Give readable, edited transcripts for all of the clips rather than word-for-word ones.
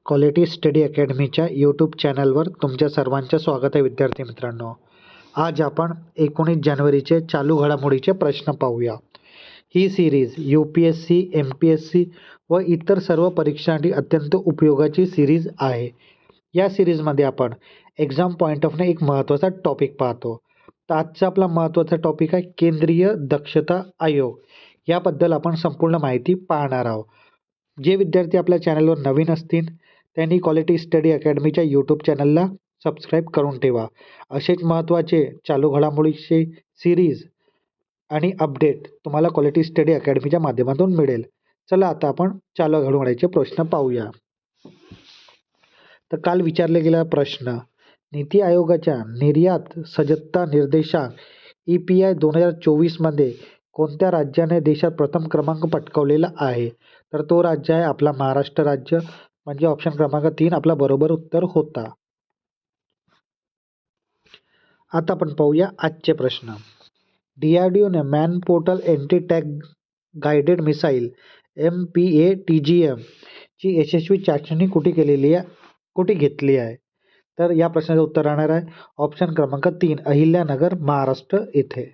Quality study अकॅडमीच्या YouTube चॅनलवर तुमच्या सर्वांचं स्वागत आहे विद्यार्थी मित्रांनो. आज आपण 19 जानेवारीचे चालू घडामोडीचे प्रश्न पाहूया. ही सिरीज UPSC, MPSC व इतर सर्व परीक्षांसाठी अत्यंत उपयोगाची सिरीज आहे. या सिरीजमध्ये आपण एक्झाम पॉईंट ऑफने एक महत्त्वाचा टॉपिक पाहतो. तर आजचा आपला महत्त्वाचा टॉपिक आहे केंद्रीय दक्षता आयोग. याबद्दल आपण संपूर्ण माहिती पाहणार आहोत. जे विद्यार्थी आपल्या चॅनलवर नवीन असतील त्यांनी क्वालिटी स्टडी अकॅडमीच्या यूट्यूब चॅनलला सबस्क्राईब करून ठेवा. असेच महत्त्वाचे चालू घडामोडीचे सिरीज आणि अपडेट तुम्हाला क्वालिटी स्टडी अकॅडमीच्या माध्यमातून मिळेल. चला आता आपण चालू घडामोडीचे प्रश्न पाहूया. तर काल विचारले गेला प्रश्न, नीती आयोगाच्या निर्यात सज्जता निर्देशांक EPI 2024 मध्ये कोणत्या राज्याने देशात प्रथम क्रमांक पटकावलेला आहे? तर तो राज्य आहे आपला महाराष्ट्र राज्य. म्हणजे ऑप्शन क्रमांक 3 आपला बरोबर उत्तर होता. आता आपण पाहूया आजचे प्रश्न. DRDOने man portal anti tank guided missile MPATGM ची यशस्वी चाचणी कुठे घेतली आहे? तर या प्रश्नाचं उत्तर राहणार आहे ऑप्शन क्रमांक 3 अहिल्यानगर महाराष्ट्र येथे.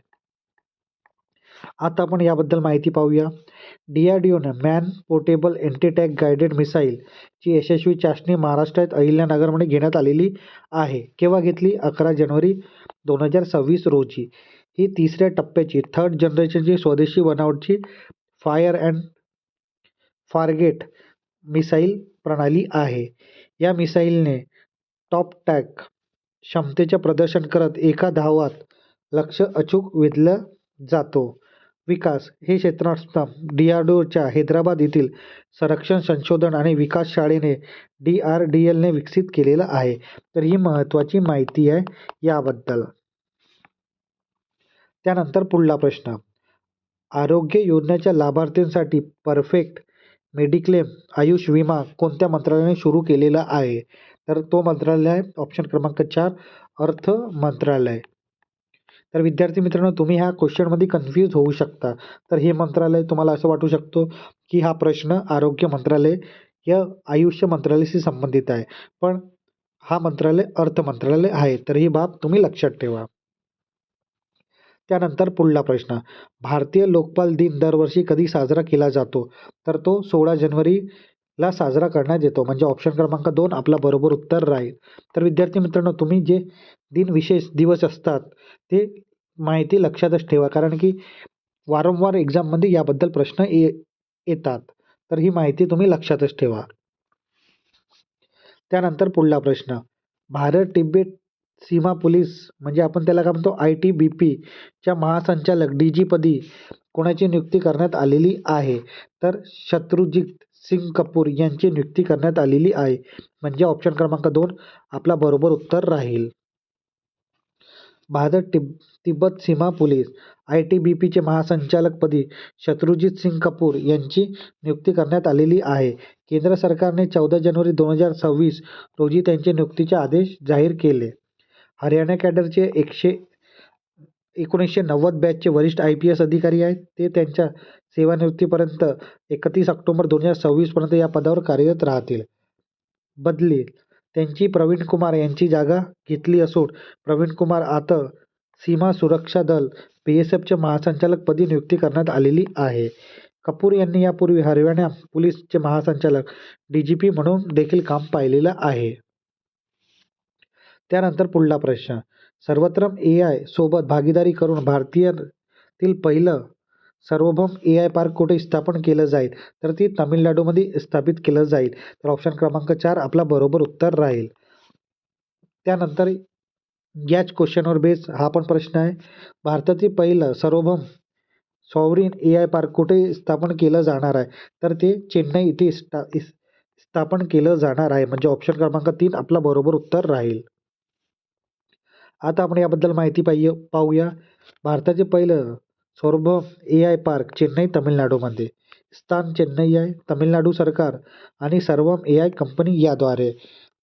आता आपण याबद्दल माहिती पाहूया. DRDOने man portable anti tank guided missile ची यशस्वी चाचणी महाराष्ट्रात अहिल्यानगरमध्ये घेण्यात आलेली आहे. केव्हा घेतली? 11 जानेवारी 2026 रोजी. ही तिसऱ्या टप्प्याची थर्ड जनरेशनची स्वदेशी बनावटची फायर अँड फॉरगेट मिसाईल प्रणाली आहे. या मिसाईलने टॉप टॅग क्षमतेचे प्रदर्शन करत एका धावात लक्ष्य अचूक वेधलं जातो. विकास हे क्षेत्रस्थान DRDOच्या हैदराबाद येथील संरक्षण संशोधन आणि विकास शाळेने DRDLने विकसित केलेलं आहे. तर ही महत्त्वाची माहिती आहे याबद्दल. त्यानंतर पुढला प्रश्न, आरोग्य योजनेच्या लाभार्थींसाठी परफेक्ट मेडिक्लेम आयुष विमा कोणत्या मंत्रालयाने सुरू केलेला आहे? तर तो मंत्रालय आहे ऑप्शन क्रमांक 4 अर्थ मंत्रालय. तर विद्यार्थी मित्रांनो, तुम्ही ह्या क्वेश्चनमध्ये कन्फ्यूज होऊ शकता. तर हे मंत्रालय तुम्हाला असं वाटू शकतो की हा प्रश्न आरोग्य मंत्रालय या आयुष्य मंत्रालयाशी संबंधित आहे, पण हा मंत्रालय अर्थ मंत्रालय आहे. तर ही बाब तुम्ही लक्षात ठेवा. त्यानंतर पुढला प्रश्न, भारतीय लोकपाल दिन दरवर्षी कधी साजरा केला जातो? तर तो 16 जानेवारीला साजरा करण्यात येतो. म्हणजे ऑप्शन क्रमांक 2 आपला बरोबर उत्तर राहील. तर विद्यार्थी मित्रांनो, तुम्ही जे दिन विशेष दिवस असतात ते माहिती लक्षातच ठेवा, कारण की वारंवार एक्झाममध्ये याबद्दल प्रश्न येतात. तर ही माहिती तुम्ही लक्षातच ठेवा. त्यानंतर पुढला प्रश्न, भारत तिबेट सीमा पोलीस म्हणजे आपण त्याला काय म्हणतो ITBP च्या महासंचालक DG पदी कोणाची नियुक्ती करण्यात आलेली आहे? तर शत्रुजित सिंग कपूर यांची नियुक्ती करण्यात आलेली आहे. म्हणजे ऑप्शन क्रमांक 2 आपला बरोबर उत्तर राहील. भारत तिब्बत सीमा पोलीस ITBP चे महासंचालकपदी शत्रुजित सिंग कपूर यांची नियुक्ती करण्यात आलेली आहे. केंद्र सरकारने 14 जानेवारी 2026 रोजी त्यांचे नियुक्तीचे आदेश जाहीर केले. हरियाणा कॅडरचे 1990 बॅचचे वरिष्ठ IPS अधिकारी आहेत. ते त्यांच्या सेवानिवृत्तीपर्यंत 31 ऑक्टोबर 2026 पर्यंत या पदावर कार्यरत राहतील. बदली, त्यांची प्रवीण कुमार यांची जागा घेतली असून प्रवीण कुमार आता सीमा सुरक्षा दल BSFचे महासंचालक पदी नियुक्ती करण्यात आलेली आहे. कपूर यांनी यापूर्वी हरियाणा पोलीसचे महासंचालक DGP म्हणून देखील काम पाहिलेलं आहे. त्यानंतर पुढला प्रश्न, सर्वोत्तम AI सोबत भागीदारी करून भारतातील पहिलं सार्वभौम AI पार्क कुठे स्थापन केलं जाईल? तर ती तामिळनाडूमध्ये स्थापित केलं जाईल. तर ऑप्शन क्रमांक 4 आपला बरोबर उत्तर राहील. त्यानंतर याच क्वेश्चनवर बेस हा पण प्रश्न आहे, भारतातील पहिलं सार्वभौम सॉव्हरीन AI पार्क कुठे स्थापन केलं जाणार आहे? तर ते चेन्नई इथे स्थापन केलं जाणार आहे. म्हणजे ऑप्शन क्रमांक 3 आपला बरोबर उत्तर राहील. आता आपण याबद्दल माहिती पाहूया. भारताचे पहिलं सार्वभौम AI पार्क चेन्नई तामिळनाडूमध्ये. स्थान चेन्नई आहे. तामिळनाडू सरकार आणि सर्वम AI कंपनी याद्वारे.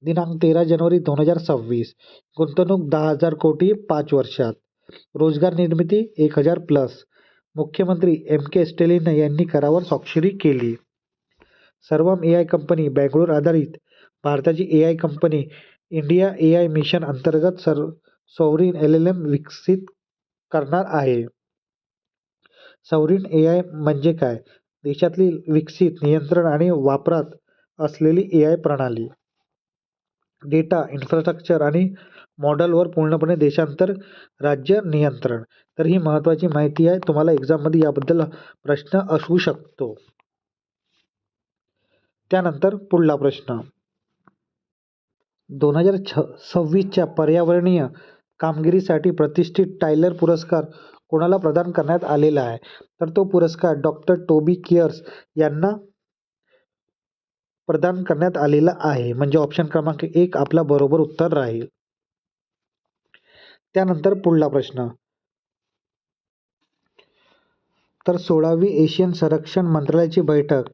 दिनांक 13 जानेवारी 2026. गुंतवणूक 10,000 कोटी 5 वर्षात. रोजगार निर्मिती 1,000+. मुख्यमंत्री MK स्टॅलिन यांनी करारावर स्वाक्षरी केली. सर्वम AI कंपनी बंगळुरू आधारित भारताची AI company India AI mission अंतर्गत सॉवरिन LLM विकसित करणार आहे. सॉवरिन AI म्हणजे काय? देशातली विकसित, नियंत्रण आणि वापरात असलेली AI प्रणाली. डेटा, इन्फ्रास्ट्रक्चर आणि मॉडेलवर पूर्णपणे देशांतर राज्य नियंत्रण. तर ही महत्त्वाची माहिती आहे. तुम्हाला एक्झाममध्ये याबद्दल प्रश्न असू शकतो. त्यानंतर पुढला प्रश्न. 2026च्या पर्यावरणीय कामगिरीसाठी प्रतिष्ठित टायलर पुरस्कार कोणाला प्रदान करण्यात आलेला आहे? तर तो पुरस्कार डॉक्टर टोबी केअर्स यांना प्रदान करण्यात आलेला आहे. म्हणजे ऑप्शन क्रमांक 1 आपला बरोबर उत्तर राहील. त्यानंतर पुढला प्रश्न. तर 16वी एशियन संरक्षण मंत्रालयाची बैठक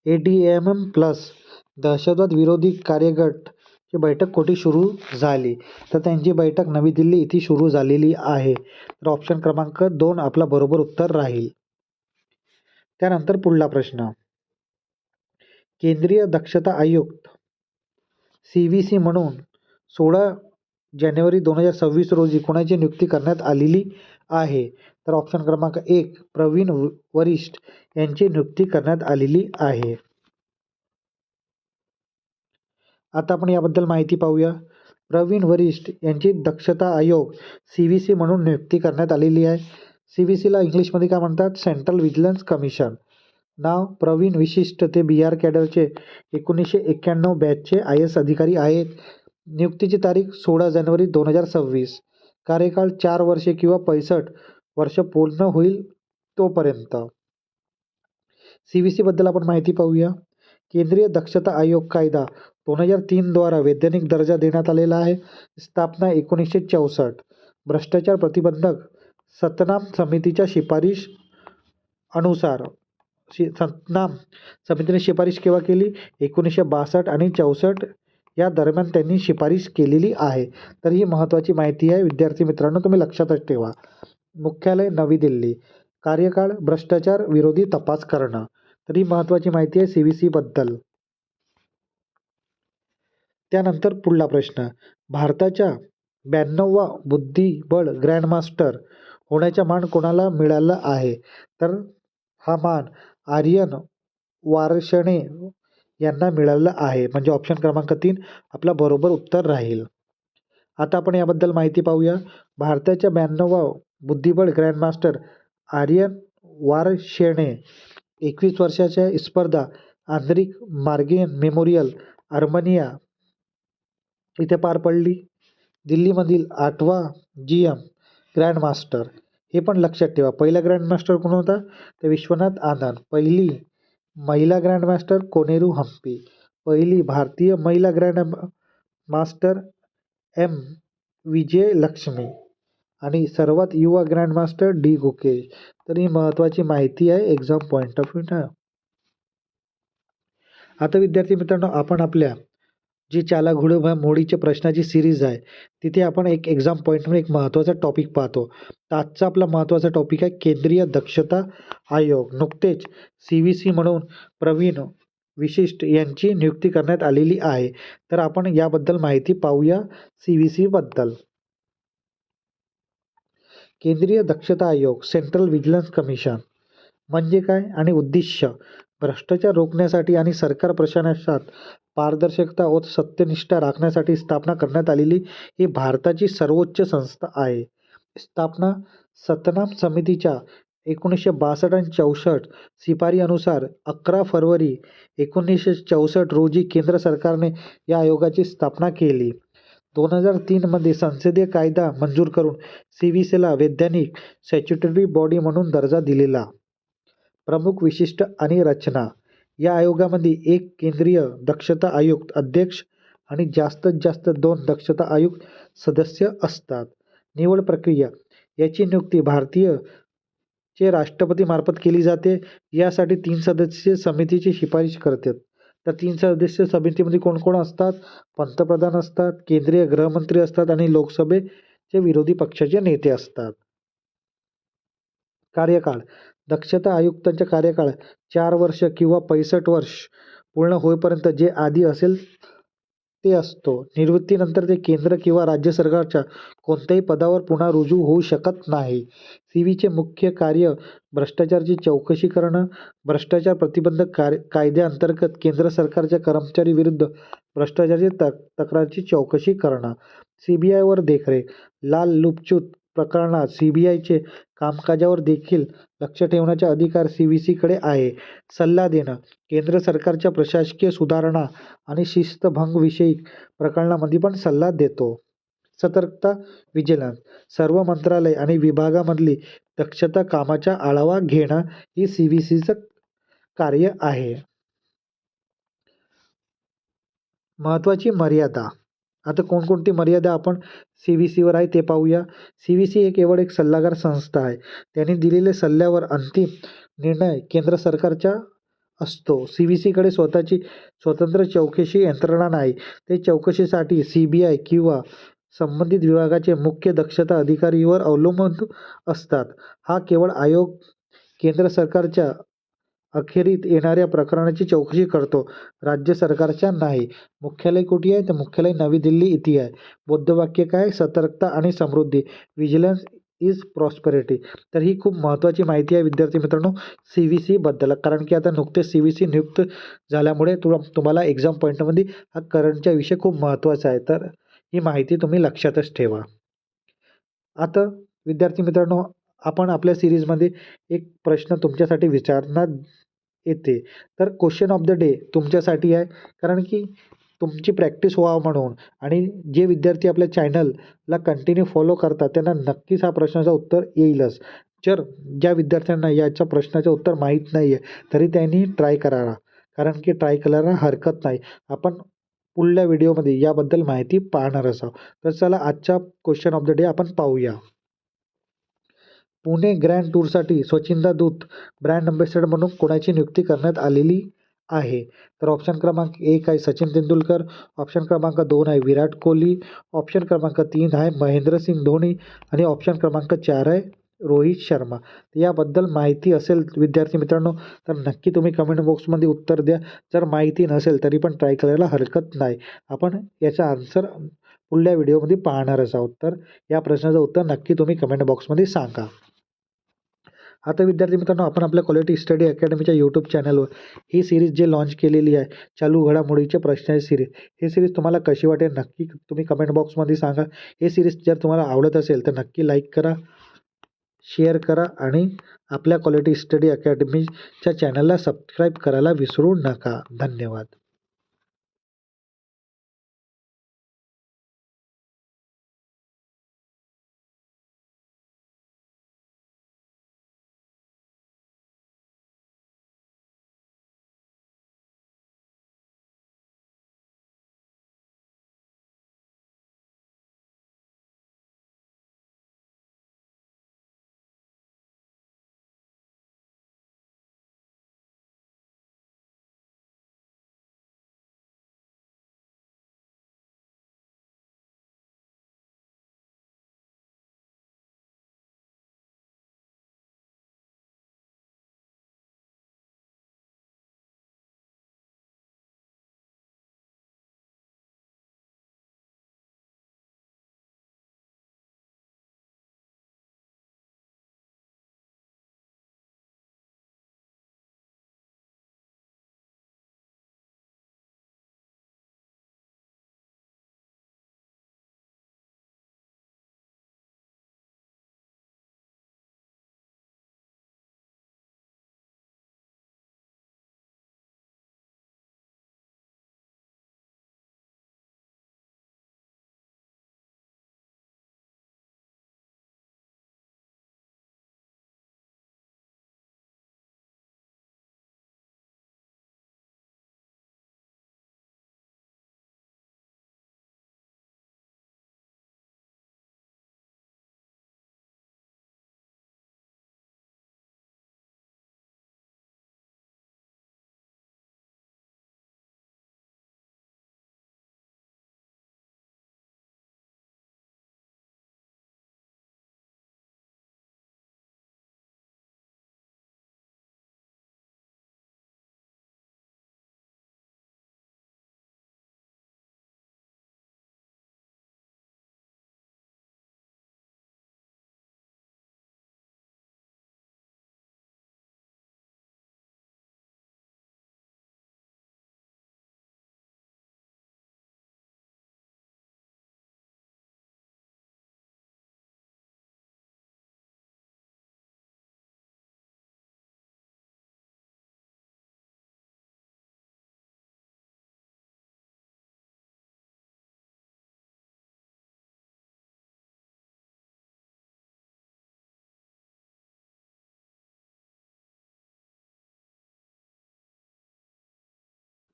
ADAMM प्लस दहशतवाद विरोधी कार्यगटची बैठक कुठे सुरू झाली? तर त्यांची बैठक नवी दिल्ली येथे सुरू झालेली आहे. तर ऑप्शन क्रमांक 2 आपला बरोबर उत्तर राहील. त्यानंतर पुढला प्रश्न. केंद्रीय दक्षता आयुक्त CVC म्हणून 16 जानेवारी 2026 रोजी कोणाची नियुक्ती करण्यात आलेली आहे? तर ऑप्शन क्रमांक 1 प्रवीण वरिष्ठ यांची नियुक्ती करण्यात आलेली आहे. आता आपण याबद्दल माहिती पाहूया. प्रवीण वरिष्ठ यांची दक्षता आयोग CVC म्हणून नियुक्ती करण्यात आलेली आहे. CVCला इंग्लिशमध्ये काय म्हणतात? Central vigilance commission. नाव प्रवीण विशिष्ट ते बिहार कॅडरचे 1991 बॅचचे IAS अधिकारी आहेत. नियुक्तीची तारीख 16 जानेवारी 2026. कार्यकाळ 4 वर्षे किंवा 65 वर्ष पूर्ण होईल तोपर्यंत. CVC बद्दल आपण माहिती पाहूया. केंद्रीय दक्षता आयोग कायदा 2003 द्वारा वैधानिक दर्जा देण्यात आलेला आहे. स्थापना 1964. भ्रष्टाचार प्रतिबंधक सतनाम समितीच्या शिफारस अनुसार सतनाम समितीने शिफारस केव्हा केली? 1962 आणि 64 या दरम्यान त्यांनी शिफारस केलेली आहे. तर ही महत्त्वाची माहिती आहे विद्यार्थी मित्रांनो, तुम्ही लक्षातच ठेवा. मुख्यालय नवी दिल्ली. कार्यकाळ भ्रष्टाचार विरोधी तपास करणं. तर ही महत्त्वाची माहिती आहे CVC बद्दल. त्यानंतर पुढला प्रश्न. भारताच्या 92वा बुद्धिबळ ग्रँडमास्टर होण्याचा मान कोणाला मिळाला आहे? तर हा मान आर्यन वारशणे यांना मिळाला आहे. म्हणजे ऑप्शन क्रमांक 3 आपला बरोबर उत्तर राहील. आता आपण याबद्दल माहिती पाहूया. भारताच्या 92वा बुद्धिबळ ग्रँडमास्टर आर्यन वारशेणे 21 वर्षाच्या स्पर्धा आंतरिक मार्गेन मेमोरियल आर्मेनिया इथे पार पडली. दिल्लीमधील 8वा GM ग्रँडमास्टर. हे पण लक्षात ठेवा. पहिला ग्रँडमास्टर कोण होता? तर विश्वनाथ आनंद. पहिली महिला ग्रँडमास्टर कोनेरू हम्पी. पहिली भारतीय महिला ग्रँडमास्टर M विजयलक्ष्मी आणि सर्वात युवा ग्रँडमास्टर D गुकेश. तर ही महत्त्वाची माहिती आहे एक्झाम पॉईंट ऑफ व्ह्यूनं. आता विद्यार्थी मित्रांनो, आपण आपल्या जी चाला घोडमोडीच्या प्रश्नाची सिरीज आहे तिथे आपण एक एक्झाम पॉईंटवर एक महत्त्वाचा टॉपिक पाहतो. तर आजचा आपला महत्त्वाचा टॉपिक आहे केंद्रीय दक्षता आयोग. नुकतेच CVC म्हणून प्रवीण विशिष्ट यांची नियुक्ती करण्यात आलेली आहे. तर आपण याबद्दल माहिती पाहूया CVC बद्दल. केंद्रीय दक्षता आयोग सेंट्रल व्हिजिलन्स कमिशन म्हणजे काय आणि उद्दिष्ट? भ्रष्टाचार रोखण्यासाठी आणि सरकार प्रशासनात पारदर्शकता व सत्यनिष्ठा राखण्यासाठी स्थापना करण्यात आलेली ही भारताची सर्वोच्च संस्था आहे. स्थापना सतनाम समितीच्या 1962 आणि 64 शिफारशीनुसार 11 फरवरी 1964 रोजी केंद्र सरकारने या आयोगाची स्थापना केली. 2003 मध्ये संसदीय कायदा मंजूर करून CVCला वैधानिक स्टॅच्युटरी बॉडी म्हणून दर्जा दिलेला. प्रमुख वैशिष्ट्य आणि रचना. या आयोगामध्ये एक केंद्रीय दक्षता आयुक्त अध्यक्ष आणि जास्तीत जास्त 2 दक्षता आयुक्त सदस्य असतात. निवड प्रक्रिया. याची नियुक्ती भारतीय चे राष्ट्रपती मार्फत केली जाते. यासाठी 3 सदस्य समितीची शिफारस करतात. तर 3 सदस्य समितीमध्ये कोण कोण असतात? पंतप्रधान असतात, केंद्रीय गृहमंत्री असतात आणि लोकसभेचे विरोधी पक्षाचे नेते असतात. कार्यकाळ. दक्षता आयुक्तांचा कार्यकाळ 4 वर्ष किंवा 65 वर्ष पूर्ण होईपर्यंत जे आधी असेल ते असतो. निवृत्तीनंतर ते केंद्र किंवा राज्य सरकारच्या कोणत्याही पदावर पुन्हा रुजू होऊ शकत नाही. सीव्हीचे मुख्य कार्य भ्रष्टाचाराची चौकशी करणं, भ्रष्टाचार प्रतिबंधक कायद्याअंतर्गत केंद्र सरकारच्या कर्मचारी विरुद्ध भ्रष्टाचाराची तक्रारीची चौकशी करणं, सीबीआयवर देखरेख, लाचलुचपत प्रकरणात सीबीआयचे कामकाजावर देखील लक्ष ठेवण्याचा अधिकार सीव्हीसीकडे आहे. सल्ला देणं, केंद्र सरकारच्या प्रशासकीय सुधारणा आणि शिस्तभंगविषयक प्रकरणांमध्ये पण सल्ला देतो. सतर्कता, व्हिजिलन्स, सर्व मंत्रालय आणि विभागांमधली दक्षता कामाचा आढावा घेणं ही सीव्हीसीचं कार्य आहे. महत्त्वाची मर्यादा. आता कोणकोणती मर्यादा आपण सीव्हीसीवर आहे ते पाहूया. सीव्हीसी हे केवळ एक सल्लागार संस्था आहे. त्यांनी दिलेल्या सल्ल्यावर अंतिम निर्णय केंद्र सरकारचा असतो. सीव्हीसीकडे स्वतःची स्वतंत्र चौकशी यंत्रणा नाही. ते चौकशीसाठी सीबीआय किंवा संबंधित विभागाचे मुख्य दक्षता अधिकारीवर अवलंबून असतात. हा केवळ आयोग केंद्र सरकारच्या अखेरीत येणाऱ्या प्रकरणाची चौकशी करतो, राज्य सरकारच्या नाही. मुख्यालय कुठे आहे? तर मुख्यालय नवी दिल्ली इथे आहे. बोद्धवाक्य काय? सतर्कता आणि समृद्धी. Vigilance is prosperity. तर ही खूप महत्त्वाची माहिती आहे विद्यार्थी मित्रांनो सीव्हीसीबद्दल. कारण की आता नुकतेच सीव्हीसी नियुक्त झाल्यामुळे तुम्हाला एक्झाम पॉईंटमध्ये हा करंटचा विषय खूप महत्त्वाचा आहे. तर ही माहिती तुम्ही लक्षातच ठेवा. आता विद्यार्थी मित्रांनो आपण आपल्या सिरीजमध्ये एक प्रश्न तुमच्यासाठी विचारण्यात येते. तर क्वेश्चन ऑफ द डे तुमच्यासाठी आहे. कारण की तुमची प्रॅक्टिस व्हावं म्हणून आणि जे विद्यार्थी आपल्या चॅनलला कंटिन्यू फॉलो करतात त्यांना नक्कीच हा प्रश्नाचं उत्तर येईलच. जर ज्या विद्यार्थ्यांना याच्या प्रश्नाचं उत्तर माहीत नाही आहे तरी त्यांनी ट्राय करावा. कारण की ट्राय करायला हरकत नाही. आपण पुढल्या व्हिडिओमध्ये याबद्दल माहिती पाहणारच आहोत. तर चला आजचा क्वेश्चन ऑफ द डे आपण पाहूया. पुणे ग्रँड टूरसाठी स्वच्छंदा दूत ब्रँड अँबॅसेडर म्हणून कोणाची नियुक्ती करण्यात आलेली आहे? तर ऑप्शन क्रमांक 1 आहे सचिन तेंडुलकर, ऑप्शन क्रमांक 2 आहे विराट कोहली, ऑप्शन क्रमांक 3 आहे महेंद्रसिंग धोनी आणि ऑप्शन क्रमांक 4 आहे रोहित शर्मा. याबद्दल माहिती असेल विद्यार्थी मित्रांनो तर नक्की तुम्ही कमेंट बॉक्समध्ये उत्तर द्या. जर माहिती नसेल तरी पण ट्राय करायला हरकत नाही. आपण याचा आन्सर पुढल्या व्हिडिओमध्ये पाहणारच आहोत. तर या प्रश्नाचं उत्तर नक्की तुम्ही कमेंट बॉक्समध्ये सांगा. आता विद्यार्थी मित्रांनो आपण आपल्या क्वालिटी स्टडी अकॅडमीच्या यूट्यूब चॅनलवर ही सिरीज जे लॉन्च केलेली आहे चालू घडामोडीचे प्रश्नाची सिरीज. ही सिरीज तुम्हाला कशी वाटेल नक्की तुम्ही कमेंट बॉक्समध्ये सांगा. ही सिरीज जर तुम्हाला आवडत असेल तर नक्की लाईक करा, शेअर करा आणि आपल्या क्वालिटी स्टडी अकॅडमीच्या चॅनलला सबस्क्राईब करायला विसरू नका. धन्यवाद.